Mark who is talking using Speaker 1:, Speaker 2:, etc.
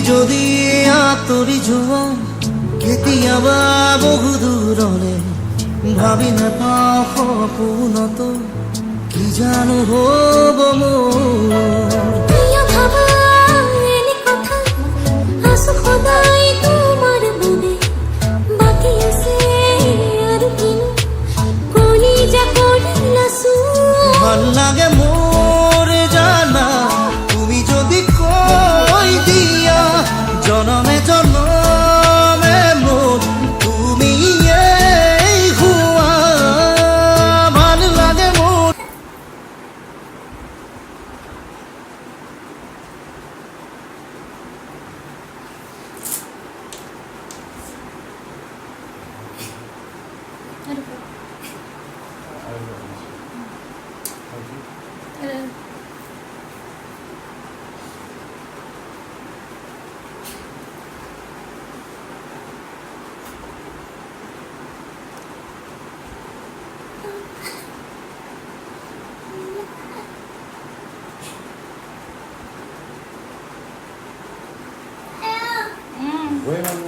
Speaker 1: যদি আতৰি যোৱা কেতিয়াবা বহু দূৰলে ভাবি নাপাওঁ সপোনতো কি জানো হ'ব মোৰ ভাল লাগে মোৰ জানা তুমি যদি কৈ দিয়া জনমে জনমে মোৰ তুমি হোৱা ভাল লাগে মোৰ
Speaker 2: Bueno.